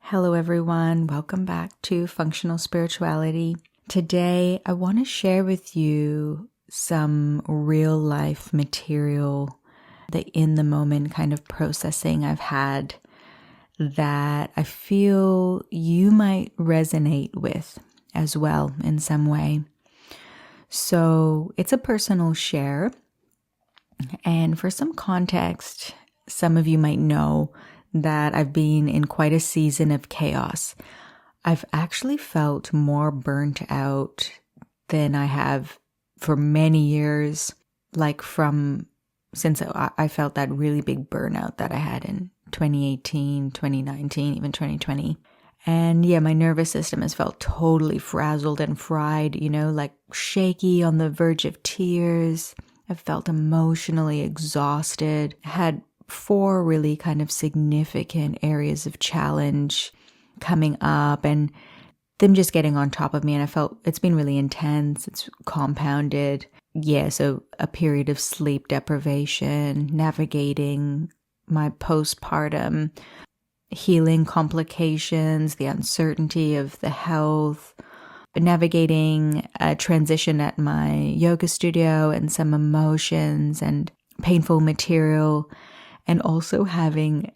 Hello everyone, welcome back to Functional Spirituality. Today I want to share with you some real life material, the in the moment kind of processing I've had that I feel you might resonate with as well in some way. So it's a personal share, and for some context, some of you might know that I've been in quite a season of chaos. I've actually felt more burnt out than I have for many years, since I felt that really big burnout that I had in 2018, 2019, even 2020. And yeah, my nervous system has felt totally frazzled and fried, like shaky on the verge of tears. I've felt emotionally exhausted, had 4 really kind of significant areas of challenge coming up and them just getting on top of me. And I felt it's been really intense. It's compounded. Yeah, so a period of sleep deprivation, navigating my postpartum, healing complications, the uncertainty of the health, navigating a transition at my yoga studio and some emotions and painful material. And also having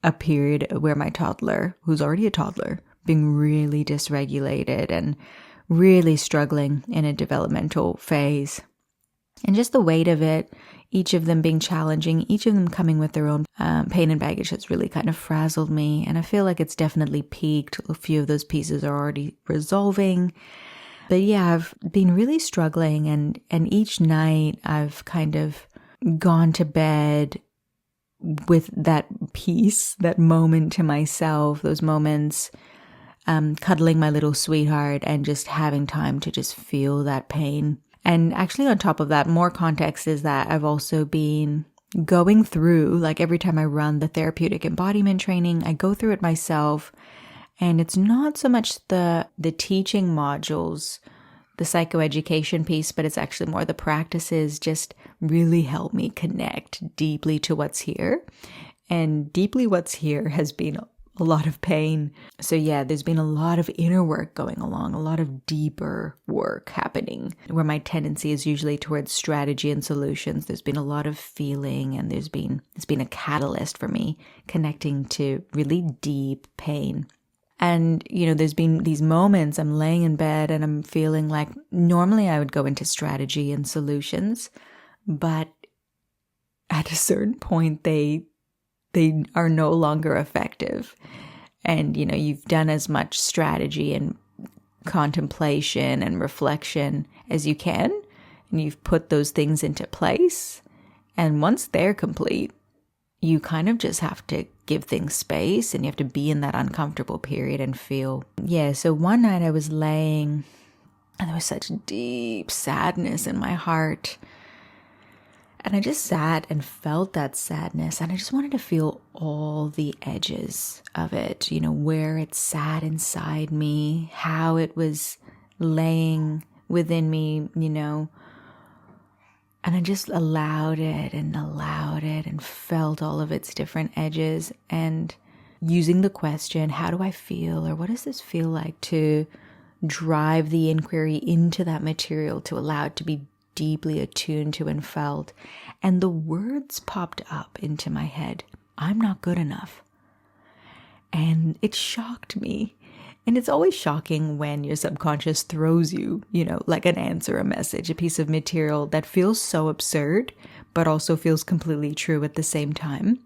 a period where my toddler, who's already a toddler, being really dysregulated and really struggling in a developmental phase. And just the weight of it, each of them being challenging, each of them coming with their own pain and baggage has really kind of frazzled me. And I feel like it's definitely peaked. A few of those pieces are already resolving. But yeah, I've been really struggling. And each night I've kind of gone to bed with that peace, that moment to myself, those moments, cuddling my little sweetheart and just having time to just feel that pain. And actually on top of that, more context is that I've also been going through, like every time I run the therapeutic embodiment training, I go through it myself. And it's not so much the teaching modules, the psychoeducation piece, but it's actually more the practices just really help me connect deeply to what's here. And deeply what's here has been a lot of pain. So yeah, there's been a lot of inner work going along, a lot of deeper work happening where my tendency is usually towards strategy and solutions. There's been a lot of feeling and it's been a catalyst for me connecting to really deep pain. And, there's been these moments I'm laying in bed and I'm feeling like normally I would go into strategy and solutions, but at a certain point, they are no longer effective. And, you've done as much strategy and contemplation and reflection as you can, and you've put those things into place. And once they're complete, you kind of just have to give things space and you have to be in that uncomfortable period and feel. Yeah, so one night I was laying and there was such deep sadness in my heart. And I just sat and felt that sadness and I just wanted to feel all the edges of it, where it sat inside me, how it was laying within me, And I just allowed it and felt all of its different edges and using the question, how do I feel? Or what does this feel like, to drive the inquiry into that material, to allow it to be deeply attuned to and felt. And the words popped up into my head. I'm not good enough. And it shocked me. And it's always shocking when your subconscious throws you, like an answer, a message, a piece of material that feels so absurd, but also feels completely true at the same time.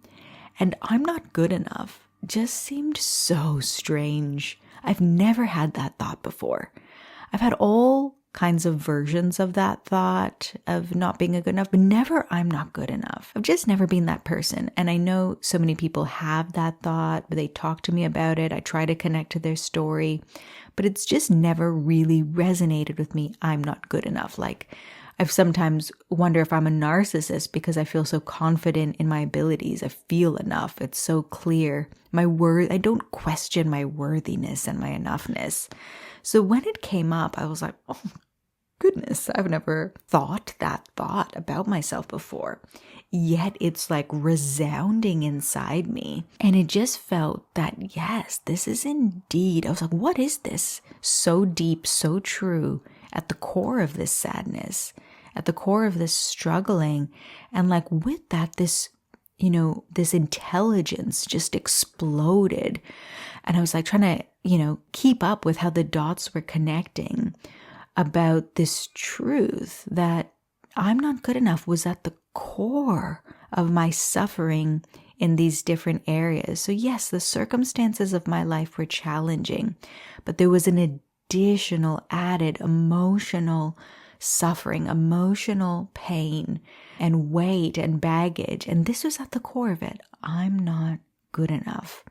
And I'm not good enough just seemed so strange. I've never had that thought before. I've had all kinds of versions of that thought of not being good enough, but never I'm not good enough. I've just never been that person. And I know so many people have that thought, but they talk to me about it. I try to connect to their story, but it's just never really resonated with me. I'm not good enough. Like I've sometimes wonder if I'm a narcissist because I feel so confident in my abilities. I feel enough. It's so clear. I don't question my worthiness and my enoughness. So when it came up, I was like, oh, goodness, I've never thought that thought about myself before. Yet it's like resounding inside me. And it just felt that, yes, this is indeed, I was like, what is this? So deep, so true at the core of this sadness, at the core of this struggling. And like with that, this intelligence just exploded. And I was like trying to, keep up with how the dots were connecting about this truth that I'm not good enough was at the core of my suffering in these different areas. So yes, the circumstances of my life were challenging, but there was an additional added emotional suffering, emotional pain and weight and baggage. And this was at the core of it. I'm not good enough.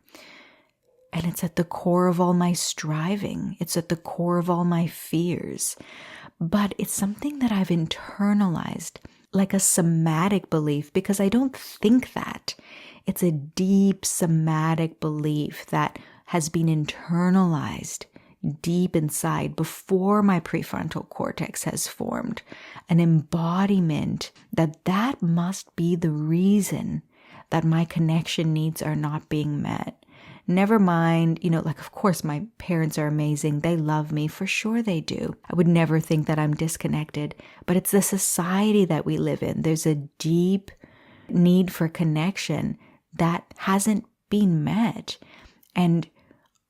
And it's at the core of all my striving. It's at the core of all my fears. But it's something that I've internalized like a somatic belief because I don't think that. It's a deep somatic belief that has been internalized deep inside before my prefrontal cortex has formed. An embodiment that must be the reason that my connection needs are not being met. Never mind, of course my parents are amazing. They love me. For sure they do. I would never think that I'm disconnected, but it's the society that we live in. There's a deep need for connection that hasn't been met. And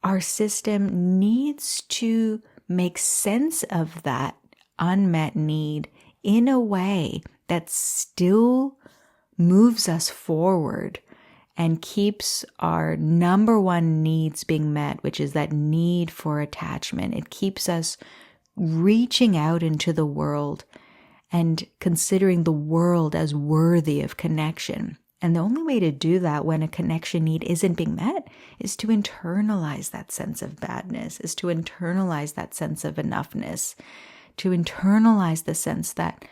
our system needs to make sense of that unmet need in a way that still moves us forward and keeps our number one needs being met, which is that need for attachment. It keeps us reaching out into the world and considering the world as worthy of connection. And the only way to do that when a connection need isn't being met is to internalize that sense of badness, is to internalize that sense of enoughness, to internalize the sense that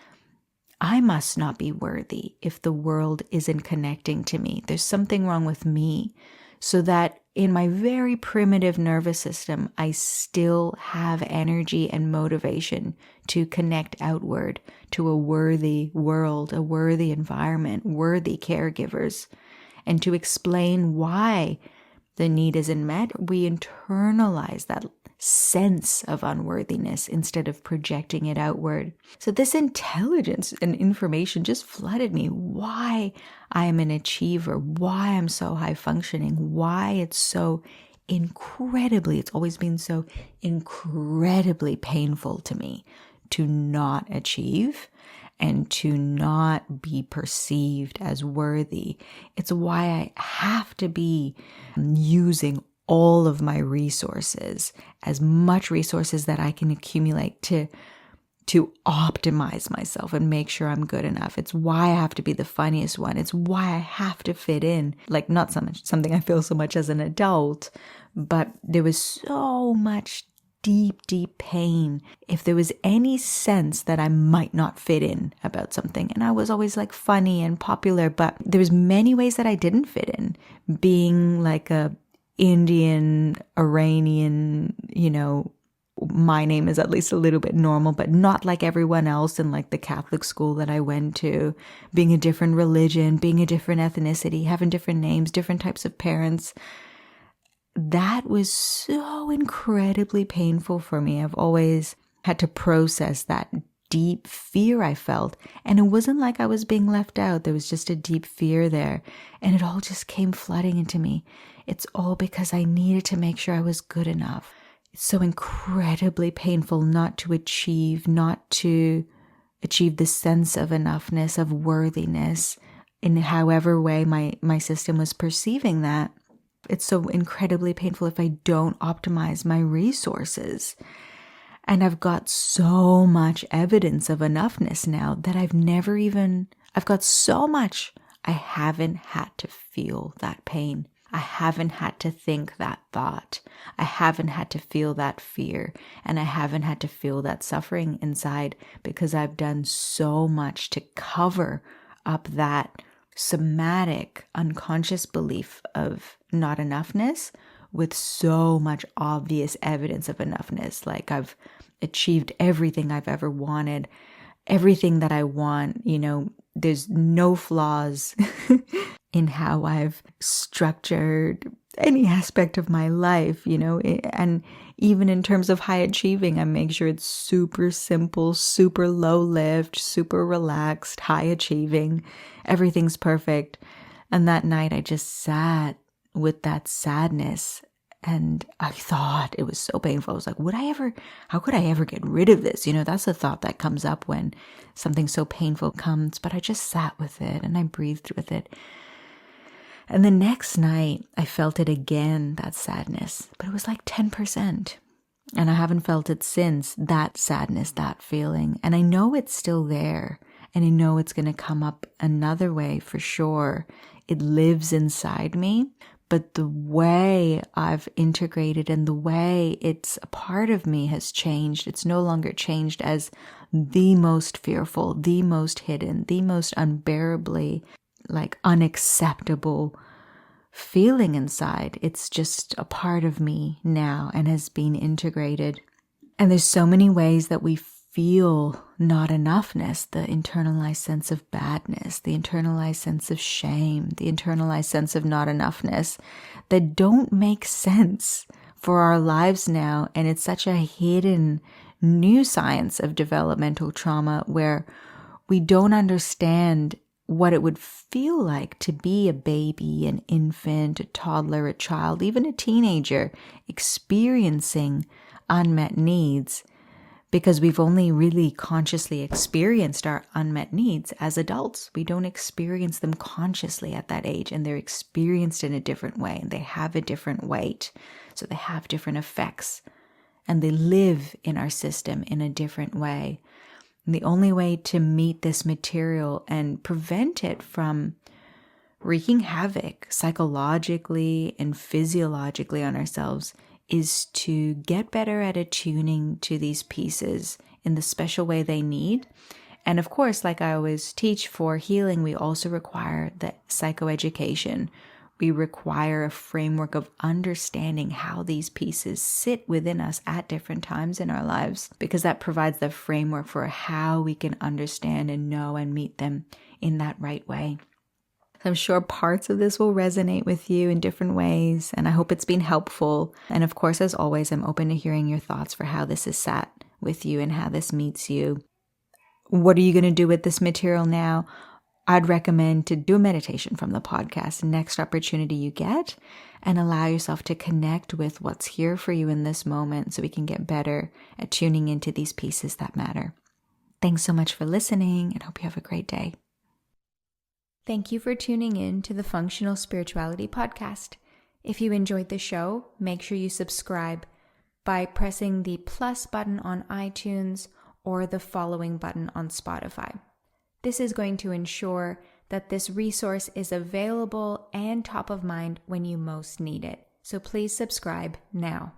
I must not be worthy if the world isn't connecting to me. There's something wrong with me. So that in my very primitive nervous system, I still have energy and motivation to connect outward to a worthy world, a worthy environment, worthy caregivers, and to explain why the need isn't met. We internalize that sense of unworthiness instead of projecting it outward. So this intelligence and information just flooded me. Why I am an achiever, why I'm so high functioning, why it's always been so incredibly painful to me to not achieve and to not be perceived as worthy. It's why I have to be using all of my resources, as much resources that I can accumulate to optimize myself and make sure I'm good enough. It's why I have to be the funniest one. It's why I have to fit in. Like not so much something I feel so much as an adult, but there was so much deep, deep pain if there was any sense that I might not fit in about something. And I was always like funny and popular, but there was many ways that I didn't fit in. Being like a Indian, Iranian, my name is at least a little bit normal, but not like everyone else in like the Catholic school that I went to, being a different religion, being a different ethnicity, having different names, different types of parents. That was so incredibly painful for me. I've always had to process that deep fear I felt. And it wasn't like I was being left out. There was just a deep fear there. And it all just came flooding into me. It's all because I needed to make sure I was good enough. It's so incredibly painful not to achieve the sense of enoughness, of worthiness, in however way my system was perceiving that. It's so incredibly painful if I don't optimize my resources. And I've got so much evidence of enoughness now that I've got so much. I haven't had to feel that pain. I haven't had to think that thought. I haven't had to feel that fear. And I haven't had to feel that suffering inside because I've done so much to cover up that somatic, unconscious belief of not enoughness with so much obvious evidence of enoughness. Like I've achieved everything I've ever wanted, everything that I want. There's no flaws in how I've structured any aspect of my life, and even in terms of high achieving, I make sure it's super simple, super low lift, super relaxed, high achieving. Everything's perfect. And that night I just sat with that sadness, and I thought it was so painful. I was like, how could I ever get rid of this? That's a thought that comes up when something so painful comes, but I just sat with it and I breathed with it. And the next night I felt it again, that sadness, but it was like 10%. And I haven't felt it since, that sadness, that feeling. And I know it's still there, and I know it's going to come up another way for sure. It lives inside me. But the way I've integrated and the way it's a part of me has changed. It's no longer changed as the most fearful, the most hidden, the most unbearably unacceptable feeling inside. It's just a part of me now and has been integrated. And there's so many ways that we feel not enoughness, the internalized sense of badness, the internalized sense of shame, the internalized sense of not enoughness that don't make sense for our lives now. And it's such a hidden new science of developmental trauma where we don't understand what it would feel like to be a baby, an infant, a toddler, a child, even a teenager experiencing unmet needs, because we've only really consciously experienced our unmet needs as adults. We don't experience them consciously at that age, and they're experienced in a different way, and they have a different weight, so they have different effects, and they live in our system in a different way. And the only way to meet this material and prevent it from wreaking havoc psychologically and physiologically on ourselves is to get better at attuning to these pieces in the special way they need. And of course, like I always teach, for healing, we also require the psychoeducation. We require a framework of understanding how these pieces sit within us at different times in our lives, because that provides the framework for how we can understand and know and meet them in that right way. I'm sure parts of this will resonate with you in different ways, and I hope it's been helpful. And of course, as always, I'm open to hearing your thoughts for how this is sat with you and how this meets you. What are you going to do with this material now? I'd recommend to do a meditation from the podcast next opportunity you get, and allow yourself to connect with what's here for you in this moment so we can get better at tuning into these pieces that matter. Thanks so much for listening, and hope you have a great day. Thank you for tuning in to the Functional Spirituality Podcast. If you enjoyed the show, make sure you subscribe by pressing the plus button on iTunes or the following button on Spotify. This is going to ensure that this resource is available and top of mind when you most need it. So please subscribe now.